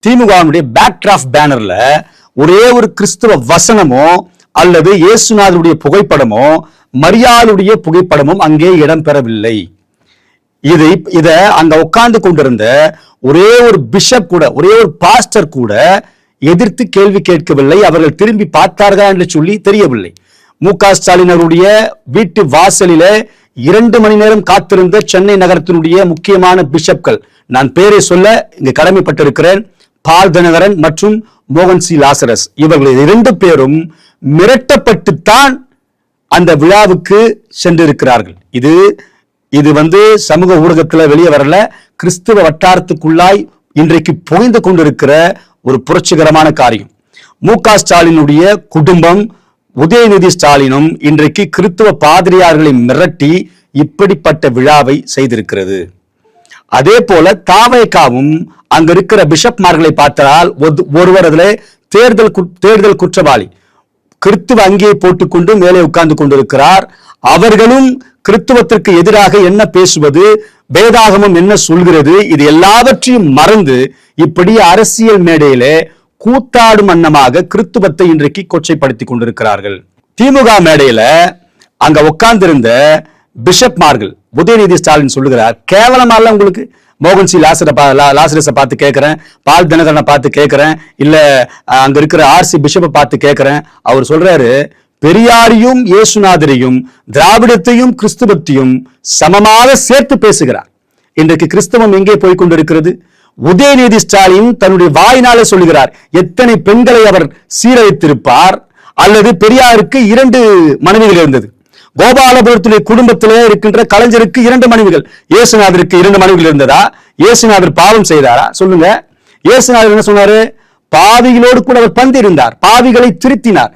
திமுகவினுடைய பேக்டிராப் பேனர்ல ஒரே ஒரு கிறிஸ்துவ வசனமோ அல்லது இயேசுநாதருடைய புகைப்படமோ மரியாளுடைய புகைப்படமும் அங்கே இடம்பெறவில்லை. இத அங்க உட்கார்ந்து கொண்டிருந்த ஒரே ஒரு பிஷப் கூட, ஒரே ஒரு பாஸ்டர் கூட எதிர்த்து கேள்வி கேட்கவில்லை. அவர்கள் திரும்பி பார்த்தார்களா என்று சொல்லி தெரியவில்லை. மு.க. ஸ்டாலின் அவருடைய வீட்டு வாசலில 2 மணி நேரம் காத்திருந்த சென்னை நகரத்தினுடைய முக்கியமான பிஷப்கள், நான் பேரை சொல்ல இங்கு கடமைப்பட்டிருக்கிறேன், பால் தினகரன் மற்றும் மோகன் சி லாசரஸ், இவர்கள் 2 பேரும் மிரட்டப்பட்டுத்தான் அந்த விழாவுக்கு சென்றிருக்கிறார்கள். இது சமூக ஊடகத்துல வெளியே வரல, கிறிஸ்துவ வட்டாரத்துக்குள்ளாய் இன்றைக்கு புகைந்து கொண்டிருக்கிற ஒரு புரட்சிகரமான காரியம். மு.க. ஸ்டாலினுடைய குடும்பம், உதயநிதி ஸ்டாலினும் இன்றைக்கு கிறிஸ்துவ பாதிரியார்களை மிரட்டி இப்படிப்பட்ட விழாவை செய்திருக்கிறது. அதே போல தாவேகாவும் அங்க இருக்கிற பிஷப்மார்களை பார்த்தால் ஒருவர் அதுல தேர்தல் குற்றவாளி, கிறிஸ்துவ அங்கேயே போட்டுக்கொண்டு மேலே உட்கார்ந்து கொண்டிருக்கிறார். அவர்களும் கிறிஸ்துவத்திற்கு எதிராக என்ன பேசுவது, வேதாகமம் என்ன சொல்கிறது, இது எல்லாவற்றையும் மறந்து இப்படி அரசியல் மேடையில கூத்தாடும் வண்ணமாக கிறிஸ்துவத்தை இன்றைக்கு கொச்சைப்படுத்தி கொண்டிருக்கிறார்கள். திமுக மேடையில அங்க உட்கார்ந்திருந்த பிஷப்மார்கள், உதயநிதி ஸ்டாலின் சொல்லுகிறார், கேவலமா இல்ல உங்களுக்கு, மோகன் சி லாசரஸை பார்த்து கேட்கிறேன், பால் தினகரனை பார்த்து கேட்கிறேன், இல்ல அங்க இருக்கிற ஆர்சி பிஷப்பை பார்த்து கேட்கிறேன். அவர் சொல்றாரு, பெரியாரையும் இயேசுநாதரையும் திராவிடத்தையும் கிறிஸ்துவத்தையும் சமமாக சேர்த்து பேசுகிறார். இன்றைக்கு கிறிஸ்தவம் எங்கே போய்கொண்டிருக்கிறது? உதயநிதி ஸ்டாலின் தன்னுடைய வாயினாலே சொல்லுகிறார், எத்தனை பெண்களை அவர் சீரழித்திருப்பார். அல்லது பெரியாருக்கு 2 மனைவிகள் இருந்தது, கோபாலபுரத்துடைய குடும்பத்திலே இருக்கின்ற கலைஞருக்கு 2 மனைவிகள், இயேசுநாதருக்கு 2 மனைவிகள் இருந்ததா? இயேசுநாதர் பாவம் செய்தாரா? சொல்லுங்க. இயேசுநாதர் என்ன சொன்னாரு? பாவிகளோடு கூட அவர் பந்திருந்தார், பாவிகளை திருத்தினார்.